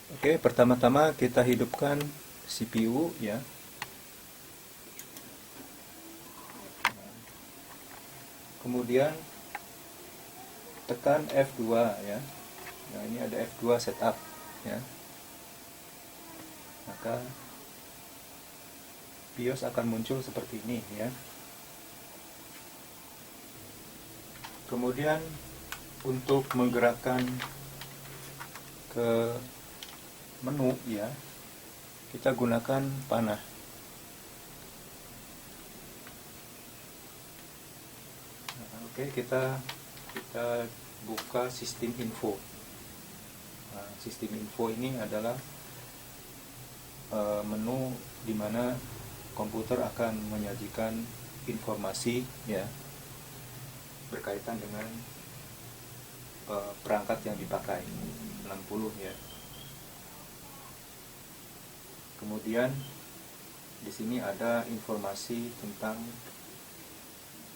Oke, pertama-tama kita hidupkan CPU ya. Kemudian tekan F2 ya. Nah, ini ada F2 setup ya. Maka BIOS akan muncul seperti ini ya. Kemudian untuk menggerakkan ke menu ya, kita gunakan panah. Nah, oke, kita buka sistem info. Nah, sistem info ini adalah menu di mana komputer akan menyajikan informasi ya berkaitan dengan perangkat yang dipakai 60 ya. Kemudian di sini ada informasi tentang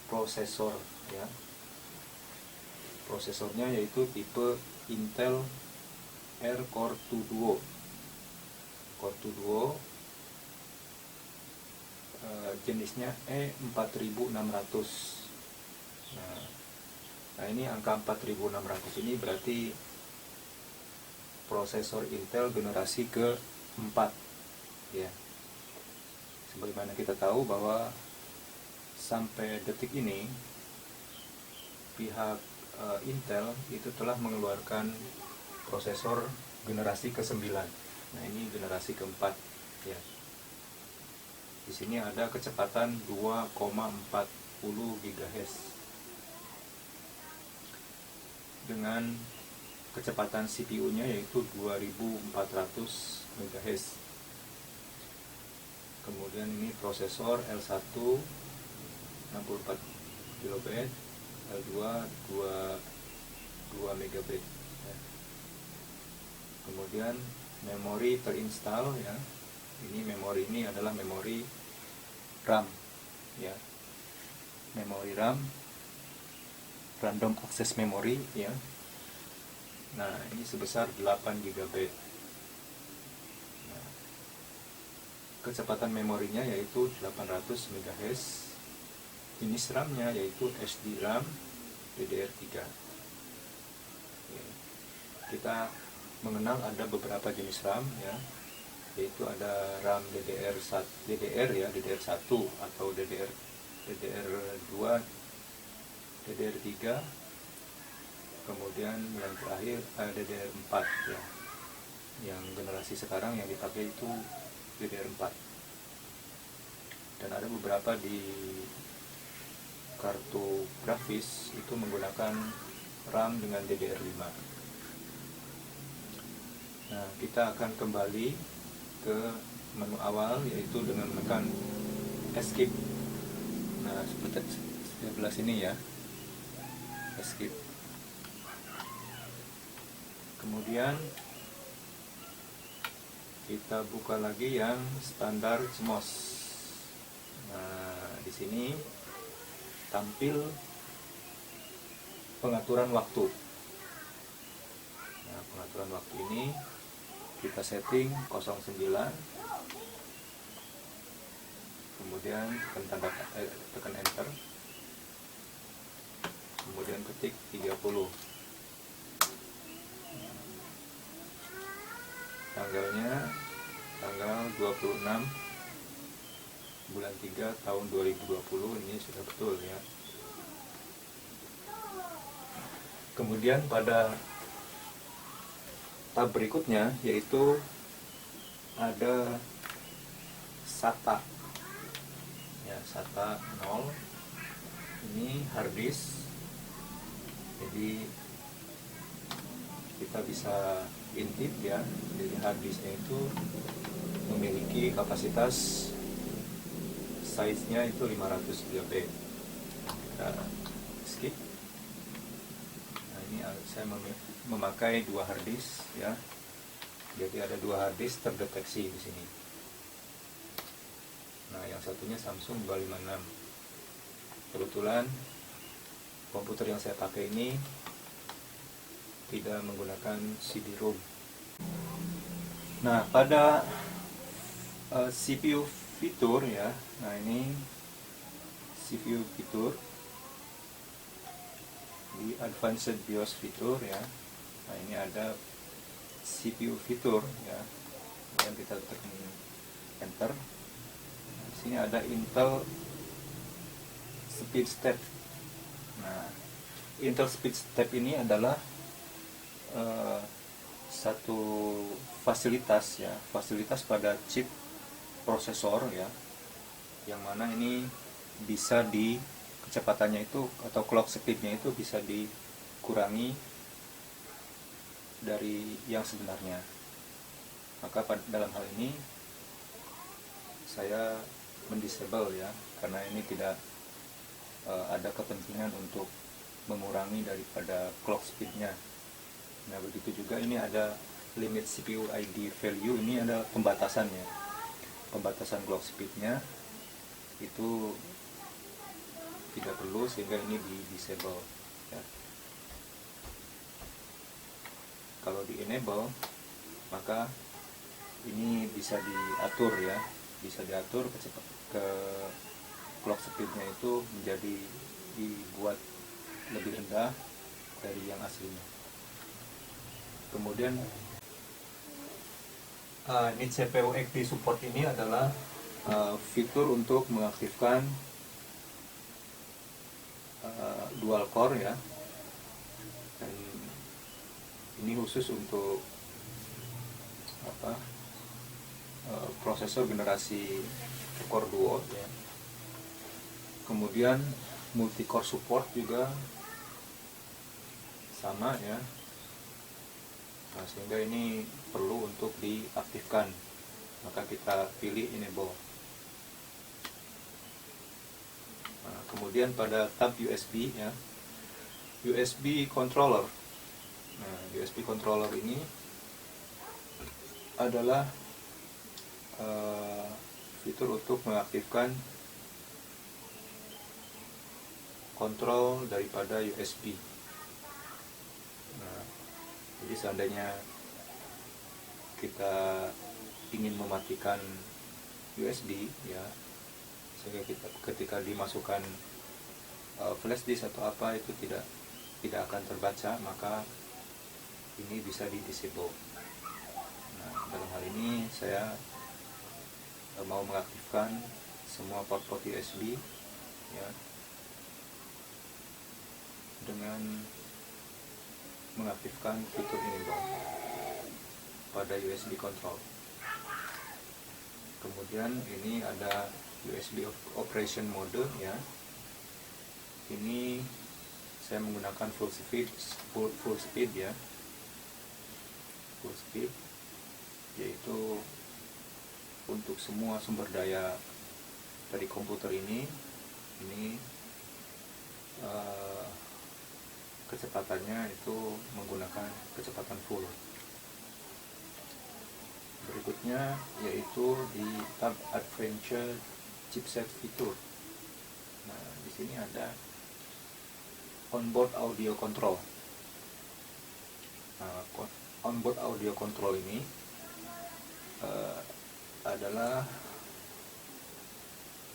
prosesor ya. Prosesornya yaitu tipe Intel Core 2 Duo. Core 2 Duo jenisnya E4600. Nah, ini angka 4600 ini berarti prosesor Intel generasi ke-4 ya. Sebagaimana kita tahu bahwa sampai detik ini pihak Intel itu telah mengeluarkan prosesor generasi ke-9. Nah, ini generasi ke-4 ya. Di sini ada kecepatan 2,40 GHz dengan kecepatan CPU-nya yaitu 2400 MHz. Kemudian ini prosesor L1 64 KB, L2 2 MB ya. Kemudian memori terinstall ya. Ini memori ini adalah memori RAM ya. Memori RAM random access memory ya. Nah, ini sebesar 8 GB. Nah, kecepatan memorinya yaitu 800 MHz. Jenis RAM-nya yaitu SD RAM DDR3. Ya. Kita mengenal ada beberapa jenis RAM ya, yaitu ada RAM DDR1 ya, DDR1 atau DDR2, DDR3, kemudian yang terakhir DDR4 ya. Yang generasi sekarang yang dipakai itu DDR4. Dan ada beberapa di kartu grafis itu menggunakan RAM dengan DDR5. Nah, kita akan kembali ke menu awal yaitu dengan menekan escape. Nah, seperti sebelah sini ya, escape. Kemudian kita buka lagi yang standar CMOS. Nah, di sini tampil pengaturan waktu. Nah, pengaturan waktu ini kita setting 09, kemudian tekan enter, kemudian ketik 30. Tanggalnya tanggal 26 bulan 3 tahun 2020, ini sudah betul ya. Kemudian pada tab berikutnya yaitu ada SATA ya, SATA 0. Ini hard disk, jadi kita bisa intip ya. Jadi hard disknya itu memiliki kapasitas size-nya itu 500 GB. Kita skip. Nah, ini saya memakai dua hard disk ya. Jadi ada dua hard disk terdeteksi di sini. Nah, yang satunya Samsung 256. Kebetulan komputer yang saya pakai ini tidak menggunakan CD-ROM. Nah, pada CPU fitur ya. Nah, ini CPU fitur di Advanced BIOS fitur ya. Nah, ini ada CPU fitur ya. Kemudian kita tekan enter. Nah, di sini ada Intel Speed Step. Nah, Intel Speed Step ini adalah satu fasilitas ya, fasilitas pada chip prosesor ya, yang mana ini bisa di kecepatannya itu atau clock speednya itu bisa dikurangi dari yang sebenarnya. Maka dalam hal ini saya mendisable ya, karena ini tidak ada kepentingan untuk mengurangi daripada clock speednya. Nah, begitu juga ini ada limit CPU ID value, ini ada pembatasannya, pembatasan clock speednya itu tidak perlu, sehingga ini di disable ya. Kalau di enable maka ini bisa diatur ya, bisa diatur ke clock speednya itu menjadi dibuat lebih rendah dari yang aslinya. Kemudian ini CPU XD support ini adalah fitur untuk mengaktifkan dual core ya, dan ini khusus untuk prosesor generasi core duo ya. Kemudian multi core support juga sama ya. Nah, sehingga ini perlu untuk diaktifkan, maka kita pilih enable. Nah, kemudian pada tab USB ya, USB controller. Nah, USB controller ini adalah fitur untuk mengaktifkan kontrol daripada USB. Nah, jadi seandainya kita ingin mematikan USB ya, sehingga kita ketika dimasukkan flash disk atau apa itu tidak akan terbaca, maka ini bisa di disable. Nah, dalam hal ini saya mau mengaktifkan semua port-port USB ya, dengan mengaktifkan fitur enable pada USB control. Kemudian ini ada USB operation mode ya. Ini saya menggunakan full speed ya, full speed, yaitu untuk semua sumber daya dari komputer ini kecepatannya itu menggunakan kecepatan full. Berikutnya yaitu di tab Advanced Chipset Fitur. Nah, di sini ada onboard audio control. Nah, onboard audio control ini adalah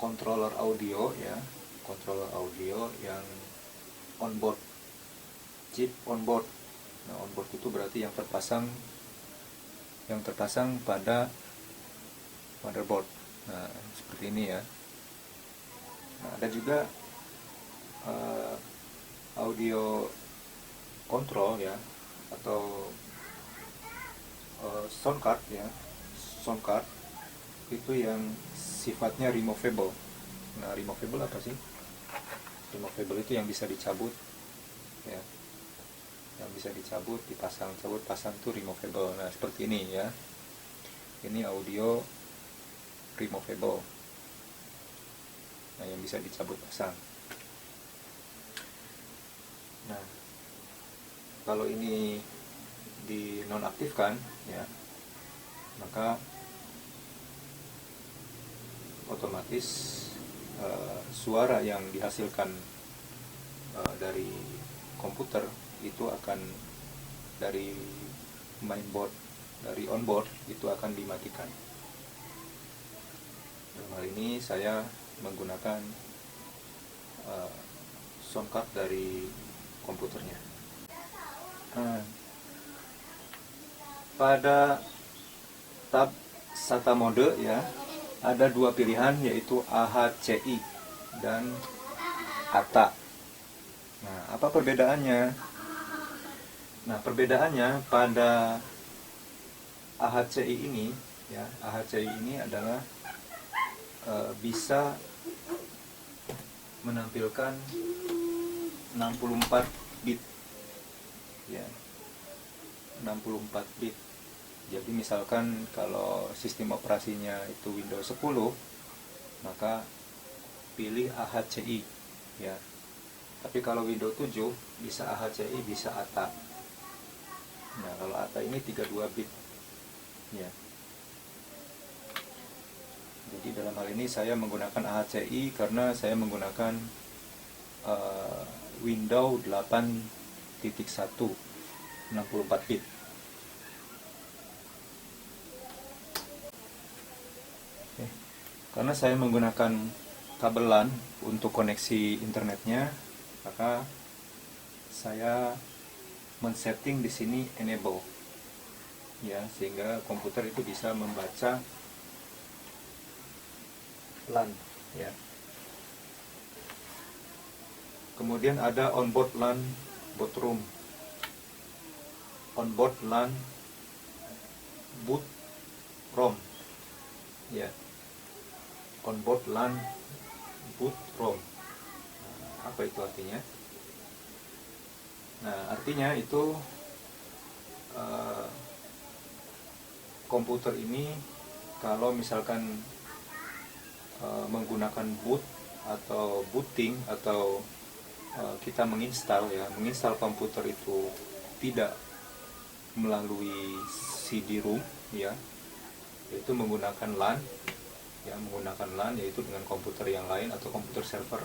controller audio ya, controller audio yang onboard, chip onboard. Nah, onboard itu berarti yang terpasang pada motherboard. Nah, seperti ini ya. Nah, ada juga audio control ya, atau sound card ya. Sound card itu yang sifatnya removable. Nah, removable apa sih? Removable itu yang bisa dicabut ya, yang bisa dicabut, dipasang, cabut, pasang itu removable. Nah, seperti ini ya, ini audio removable, nah yang bisa dicabut pasang. Nah, kalau ini dinonaktifkan ya, maka otomatis suara yang dihasilkan dari komputer itu akan dari mainboard dari onboard itu akan dimatikan. Dalam hal ini saya menggunakan sound card dari komputernya. Pada tab SATA mode ya, ada dua pilihan, yaitu AHCI dan ATA. Nah, apa perbedaannya? Nah, perbedaannya pada AHCI ini ya, AHCI ini adalah bisa menampilkan 64 bit ya, 64 bit. Jadi misalkan kalau sistem operasinya itu Windows 10, maka pilih AHCI ya. Tapi kalau Windows 7 bisa AHCI, bisa ATA. Nah, kalau ATA ini 32 bit ya. Jadi dalam hal ini saya menggunakan AHCI karena saya menggunakan Windows 8.1 64 bit. Karena saya menggunakan kabel LAN untuk koneksi internetnya, maka saya men-setting di sini enable ya, sehingga komputer itu bisa membaca LAN ya. Kemudian ada onboard LAN boot room, onboard LAN boot ROM ya, onboard LAN boot ROM. Nah, apa itu artinya? Nah, artinya itu komputer ini kalau misalkan menggunakan boot atau booting atau kita menginstal ya, menginstal komputer itu tidak melalui CD-ROM ya, yaitu menggunakan LAN ya, menggunakan LAN yaitu dengan komputer yang lain atau komputer server.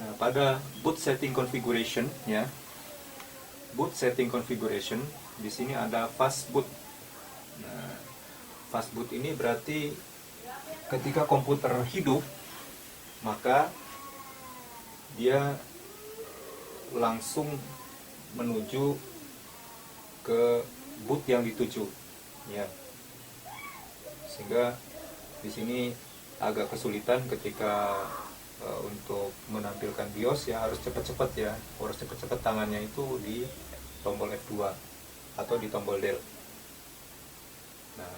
Nah, pada boot setting configuration ya, boot setting configuration di sini ada fast boot. Nah, fast boot ini berarti ketika komputer hidup maka dia langsung menuju ke boot yang dituju ya. Sehingga di sini agak kesulitan ketika untuk menampilkan BIOS ya, harus cepat-cepat ya, harus cepat-cepat tangannya itu di tombol F2 atau di tombol del. Nah,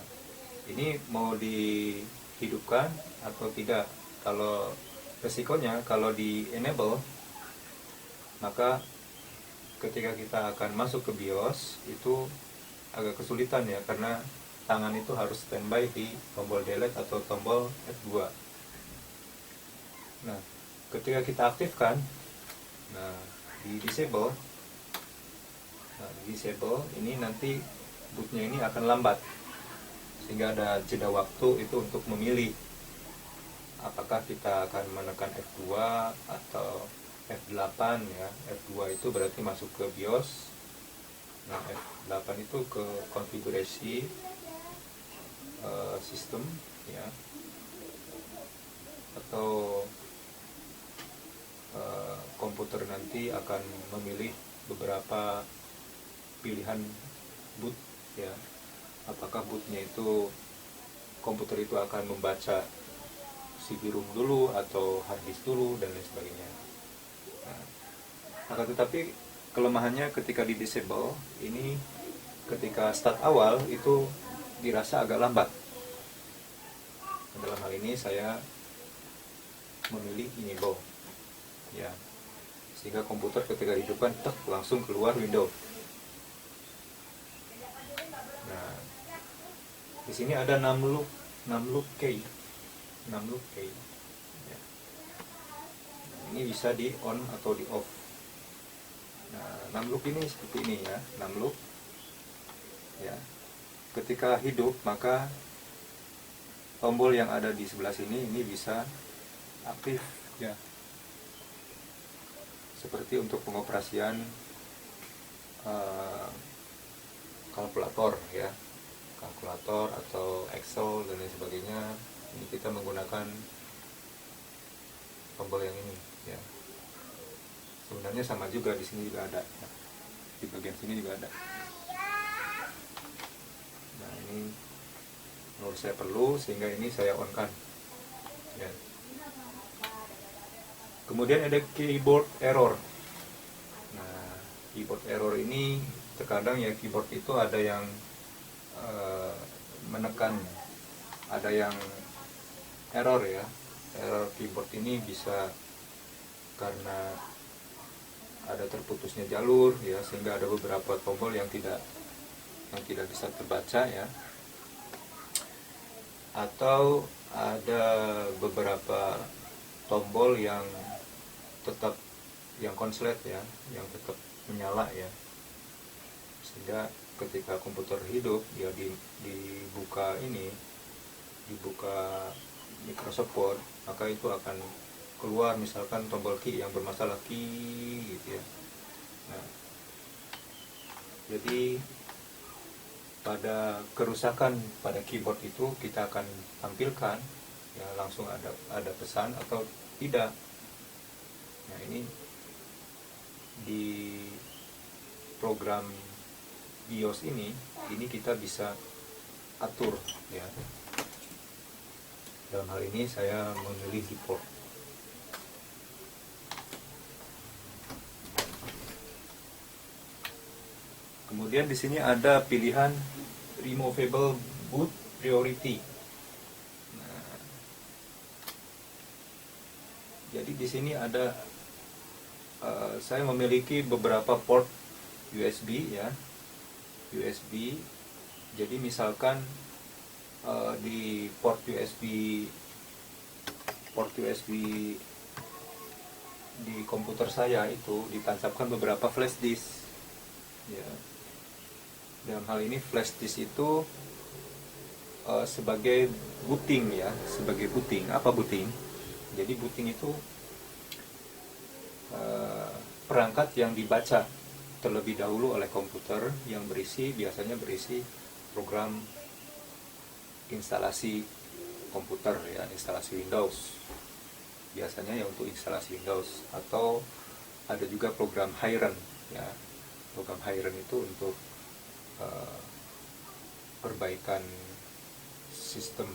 ini mau dihidupkan atau tidak? Kalau resikonya kalau di enable, maka ketika kita akan masuk ke BIOS itu agak kesulitan ya, karena tangan itu harus standby di tombol delete atau tombol F2. Nah, ketika kita aktifkan, nah di disable, ini nanti bootnya ini akan lambat, sehingga ada jeda waktu itu untuk memilih apakah kita akan menekan F2 atau F8 ya. F2 itu berarti masuk ke BIOS. Nah, F8 itu ke konfigurasi sistem ya, atau komputer nanti akan memilih beberapa pilihan boot ya. Apakah bootnya itu komputer itu akan membaca CD-ROM dulu atau hard disk dulu dan lain sebagainya. Nah, akan tetapi kelemahannya ketika di disable ini, ketika start awal itu dirasa agak lambat. Dalam hal ini saya memilih enable ya, sehingga komputer ketika dihidupkan langsung keluar window. Nah, di sini ada 6 loop key ya. Ini bisa di on atau di off. Nah, 6 loop ini seperti ini ya, 6 loop ya. Ketika hidup maka tombol yang ada di sebelah sini ini bisa aktif ya, seperti untuk pengoperasian kalkulator ya, kalkulator atau Excel dan lain sebagainya. Ini kita menggunakan tombol yang ini ya. Sebenarnya sama juga, di sini juga ada ya. Di bagian sini juga ada. Nah ini menurut saya perlu, sehingga ini saya on kan ya. Kemudian ada keyboard error. Nah keyboard error ini terkadang ya, keyboard itu ada yang menekan, ada yang error ya. Error keyboard ini bisa karena ada terputusnya jalur ya, sehingga ada beberapa tombol yang tidak bisa terbaca ya, atau ada beberapa tombol yang tetap, yang konslet ya, yang tetap menyala ya, sehingga ketika komputer hidup ya, dibuka Microsoft Word, maka itu akan keluar misalkan tombol key yang bermasalah, key gitu ya. Nah, jadi pada kerusakan pada keyboard itu kita akan tampilkan ya, langsung ada pesan atau tidak. Nah ini di program BIOS ini kita bisa atur ya. Dalam hal ini saya memilih default. Kemudian di sini ada pilihan removable boot priority. Nah, jadi di sini ada saya memiliki beberapa port USB ya, USB. Jadi misalkan di port USB di komputer saya itu ditancapkan beberapa flash disk ya. Dalam hal ini flash disk itu sebagai booting ya, sebagai booting. Apa booting? Jadi booting itu perangkat yang dibaca terlebih dahulu oleh komputer, yang biasanya berisi program instalasi komputer ya, instalasi Windows. Biasanya ya untuk instalasi Windows, atau ada juga program Hyren ya. Program Hyren itu untuk perbaikan sistem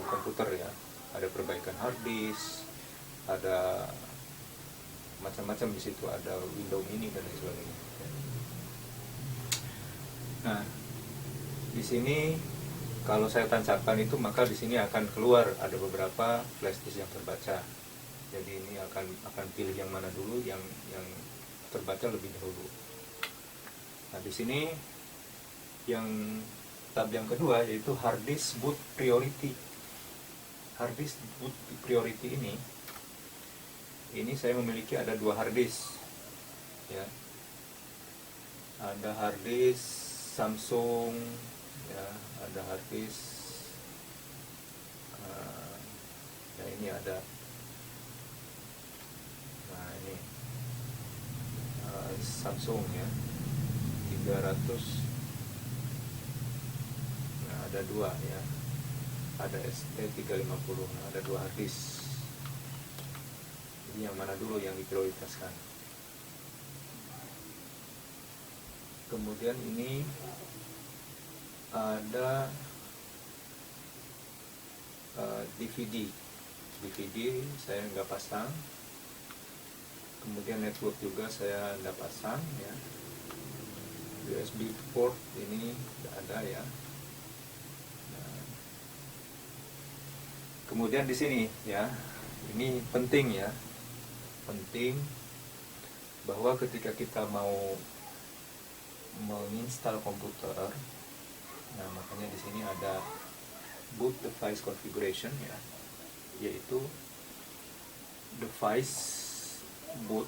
komputer ya. Ada perbaikan hard disk, ada macam-macam di situ, ada Windows Mini dan lain sebagainya. Nah, di sini kalau saya tancapkan itu, maka di sini akan keluar ada beberapa flash disk yang terbaca. Jadi ini akan pilih yang mana dulu, yang terbaca lebih dahulu. Nah, di sini yang tab yang kedua yaitu hard disk boot priority. Hard disk boot priority ini saya memiliki ada 2 hard disk ya. Ada hard disk Samsung ya, ada hard disk ya, ini ada, nah ini Samsung ya, 300. Nah, ada 2 ya, ada ST350. Nah, ada 2 hard disk. Ini yang mana dulu yang diprioritaskan. Kemudian ini ada DVD saya nggak pasang. Kemudian network juga saya nggak pasang ya. USB port ini tidak ada ya. Nah, kemudian di sini ya, ini penting ya, penting bahwa ketika kita mau menginstal komputer, nah makanya di sini ada boot device configuration ya, yaitu device boot.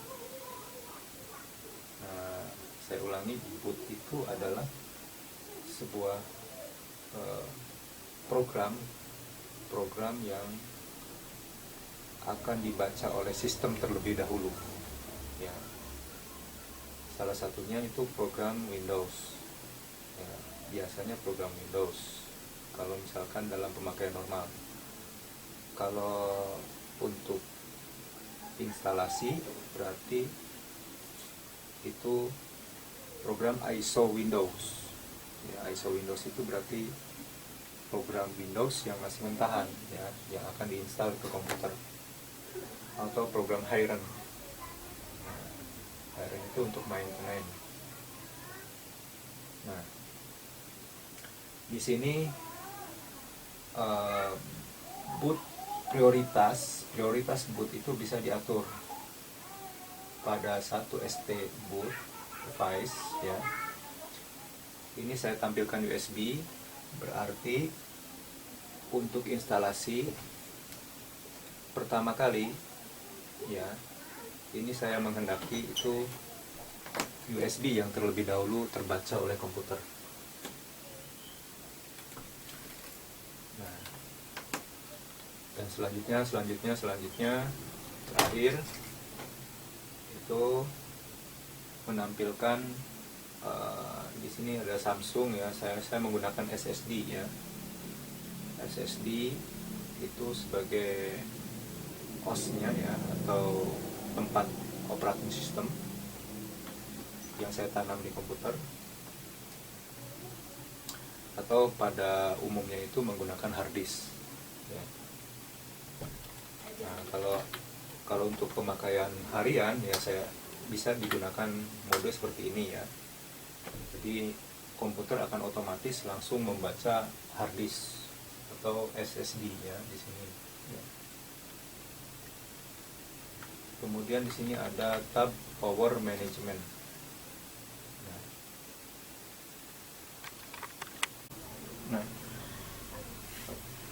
Nah, saya ulangi, boot itu adalah sebuah program yang akan dibaca oleh sistem terlebih dahulu ya. Salah satunya itu program Windows ya, biasanya program Windows kalau misalkan dalam pemakaian normal. Kalau untuk instalasi berarti itu program ISO Windows ya. ISO Windows itu berarti program Windows yang masih mentahan ya, yang akan diinstal ke komputer, atau program Hyren. Hyren itu untuk main-main. Nah, di sini boot prioritas boot itu bisa diatur pada satu ST boot device ya. Ini saya tampilkan USB, berarti untuk instalasi pertama kali ya, ini saya menghendaki itu USB yang terlebih dahulu terbaca oleh komputer. Nah, dan selanjutnya terakhir itu menampilkan di sini ada Samsung ya. Saya menggunakan SSD ya. SSD itu sebagai OS-nya ya, atau tempat operating system yang saya tanam di komputer, atau pada umumnya itu menggunakan hard disk ya. Nah, kalau untuk pemakaian harian ya, saya bisa digunakan mode seperti ini ya. Jadi komputer akan otomatis langsung membaca hard disk atau SSD ya di sini ya. Kemudian di sini ada tab Power Management. Nah,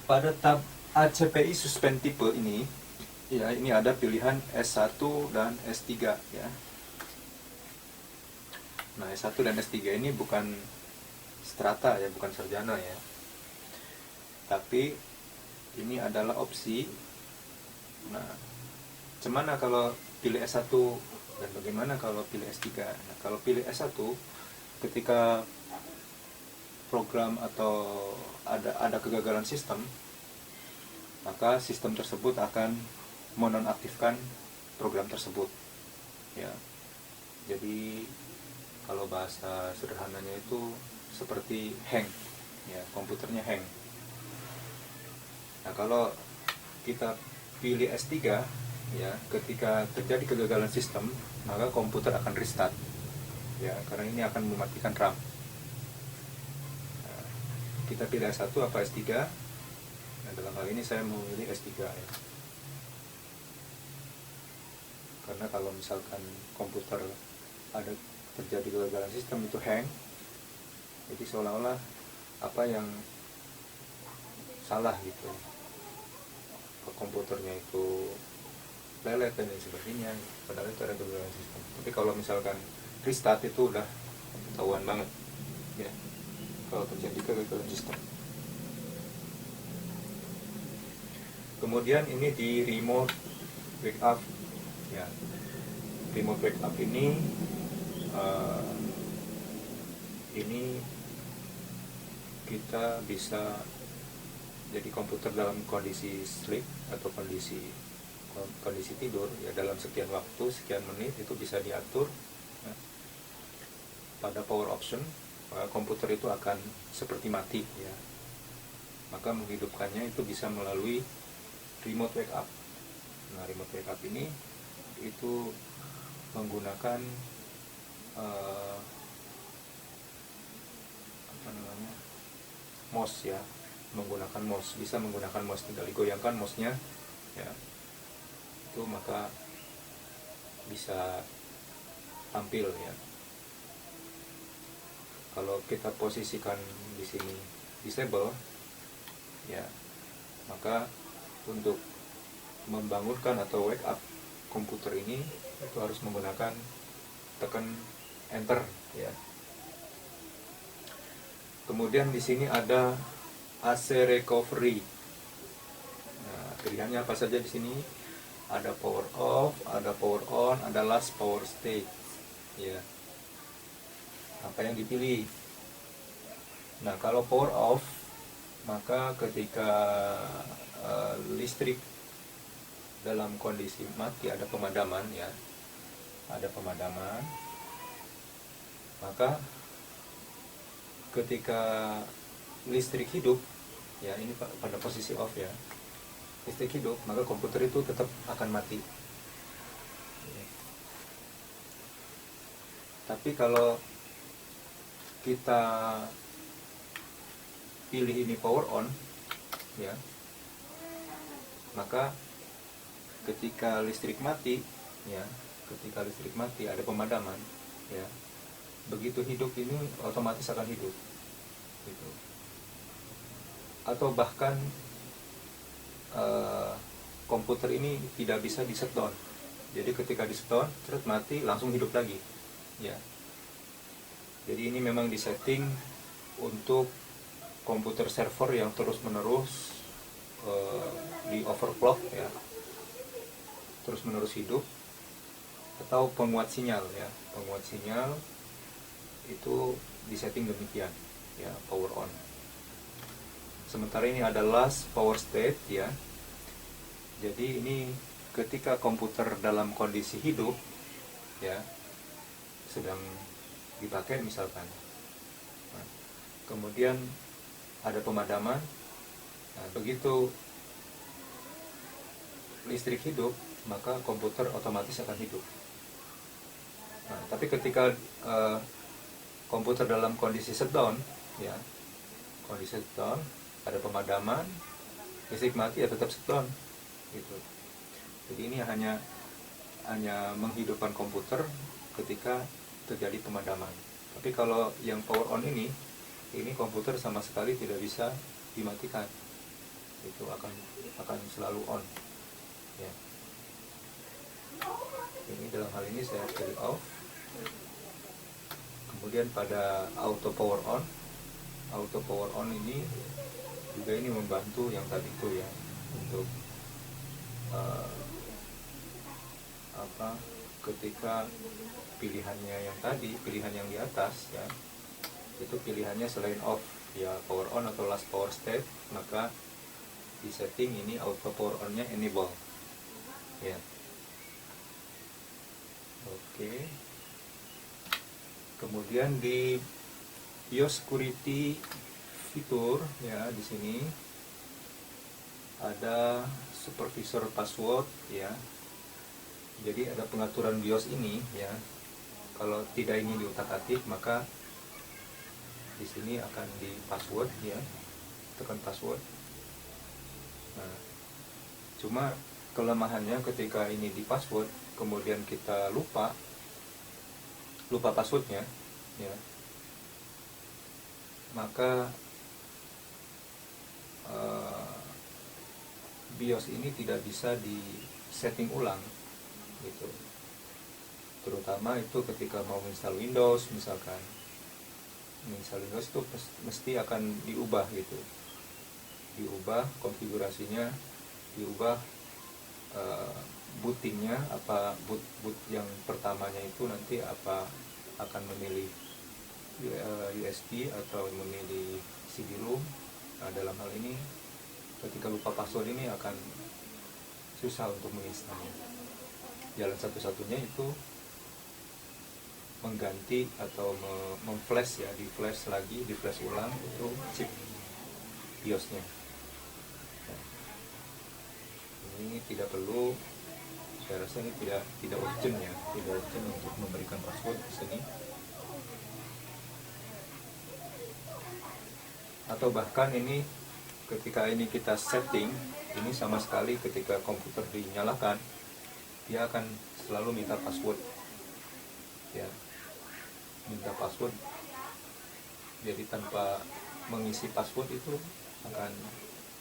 pada tab ACPI Suspend Type ini ya, ini ada pilihan S1 dan S3 ya. Nah, S1 dan S3 ini bukan strata ya, bukan sarjana ya, tapi ini adalah opsi. Nah, gimana kalau pilih S1 dan bagaimana kalau pilih S3? Nah, kalau pilih S1, ketika program atau ada kegagalan sistem, maka sistem tersebut akan menonaktifkan program tersebut ya. Jadi kalau bahasa sederhananya itu seperti hang ya, komputernya hang. Nah, kalau kita pilih S3 ya, ketika terjadi kegagalan sistem, maka komputer akan restart ya, karena ini akan mematikan RAM. Nah, kita pilih S1 apa S3? Nah, dalam hal ini saya memilih S3 ya. Karena kalau misalkan komputer ada terjadi kegagalan sistem itu hang, jadi seolah-olah apa yang salah gitu, komputernya itu lelet dan lain sebagainya, padahal itu ada kegagalan sistem. Tapi kalau misalkan restart itu udah ketahuan banget ya kalau terjadi kegagalan sistem. Kemudian ini di remote backup ya. Remote backup ini kita bisa, jadi komputer dalam kondisi sleep atau kondisi tidur ya, dalam sekian waktu, sekian menit itu bisa diatur ya. Pada power option, komputer itu akan seperti mati ya, maka menghidupkannya itu bisa melalui remote backup. Nah, remote backup ini itu menggunakan mouse ya, menggunakan mouse, bisa menggunakan mouse, tinggal digoyangkan mouse-nya ya, itu maka bisa tampil ya. Kalau kita posisikan di sini disable ya, maka untuk membangunkan atau wake up komputer ini itu harus menggunakan tekan enter ya. Kemudian di sini ada AC recovery. Nah, pilihannya apa saja di sini? Ada power off, ada power on, ada last power state. Ya. Apa yang dipilih? Nah, kalau power off, maka ketika listrik dalam kondisi mati, ada pemadaman ya, ada pemadaman, maka ketika listrik hidup ya, ini pada posisi off ya, listrik hidup, maka komputer itu tetap akan mati. Tapi kalau kita pilih ini power on ya, maka ketika listrik mati ya, ketika listrik mati ada pemadaman ya, begitu hidup ini otomatis akan hidup gitu. Atau bahkan komputer ini tidak bisa di shutdown, jadi ketika di shutdown terus mati langsung hidup lagi ya. Jadi ini memang disetting untuk komputer server yang terus menerus di overclock ya, terus menerus hidup, atau penguat sinyal ya, penguat sinyal itu disetting demikian ya, power on. Sementara ini ada last power state ya, jadi ini ketika komputer dalam kondisi hidup ya, sedang dipakai misalkan, nah, kemudian ada pemadaman, nah, begitu listrik hidup maka komputer otomatis akan hidup. Nah, tapi ketika komputer dalam kondisi shutdown ya, kondisi shutdown, ada pemadaman, listrik mati ya tetap shutdown gitu. Jadi ini hanya menghidupkan komputer ketika terjadi pemadaman. Tapi kalau yang power on ini komputer sama sekali tidak bisa dimatikan, itu akan selalu on ya. Ini dalam hal ini saya pilih off. Kemudian pada auto power on ini juga ini membantu yang tadi itu ya, untuk ketika pilihannya yang tadi, pilihan yang di atas ya, itu pilihannya selain off ya, power on atau last power state, maka di setting ini auto power on nya enable ya. Oke. Kemudian di BIOS security fitur ya, di sini ada supervisor password ya. Jadi ada pengaturan BIOS ini ya. Kalau tidak ingin diutak-atik, maka di sini akan di password ya, tekan password. Nah, cuma kelemahannya ketika ini di password, kemudian kita lupa passwordnya ya, maka BIOS ini tidak bisa di setting ulang gitu. Terutama itu ketika mau install Windows misalkan, install Windows itu mesti akan diubah gitu, diubah konfigurasinya, diubah bootingnya, apa boot yang pertamanya itu nanti apa akan memilih USB atau memilih CD-ROM. Nah, dalam hal ini ketika lupa password ini akan susah untuk menginstalnya. Jalan satu-satunya itu mengganti atau memflash ya, di flash lagi, di flash ulang itu chip BIOS-nya. Nah, ini tidak perlu, saya rasa ini tidak urgent ya, tidak urgent untuk memberikan password di sini. Atau bahkan ini ketika ini kita setting, ini sama sekali ketika komputer dinyalakan dia akan selalu minta password ya, minta password. Jadi tanpa mengisi password itu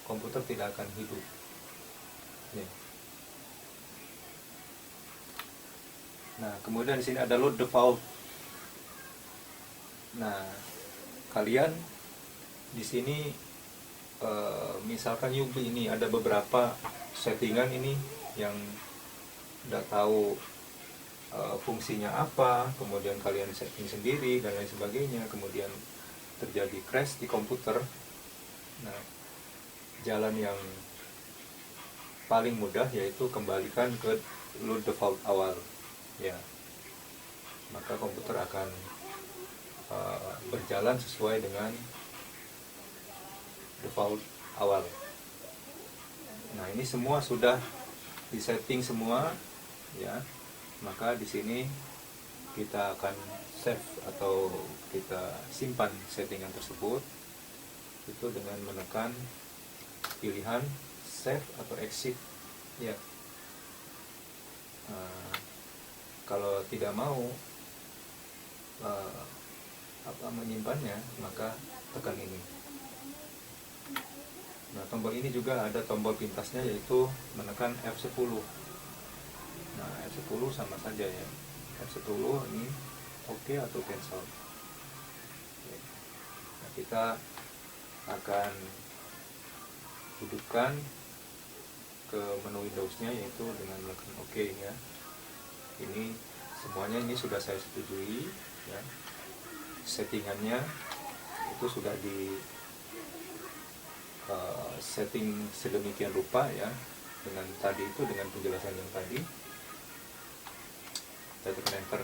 komputer tidak akan hidup ya. Nah, kemudian di sini ada load default. Nah, kalian di sini misalkan newbie ini ada beberapa settingan ini yang udah tahu fungsinya apa, kemudian kalian setting sendiri dan lain sebagainya, kemudian terjadi crash di komputer, nah jalan yang paling mudah yaitu kembalikan ke load default awal ya, maka komputer akan berjalan sesuai dengan default awal. Nah, ini semua sudah disetting semua ya, maka di sini kita akan save atau kita simpan settingan tersebut itu dengan menekan pilihan save atau exit ya. Kalau tidak mau menyimpannya, maka tekan ini. Nah, tombol ini juga ada tombol pintasnya, yaitu menekan F10. Nah, F10 sama saja ya. F10 ini oke atau cancel. Nah, kita akan hidupkan ke menu Windows-nya, yaitu dengan menekan OK ya. Ini semuanya ini sudah saya setujui ya. Settingannya itu sudah di setting sedemikian rupa ya, dengan tadi itu, dengan penjelasan yang tadi. Kita tekan enter.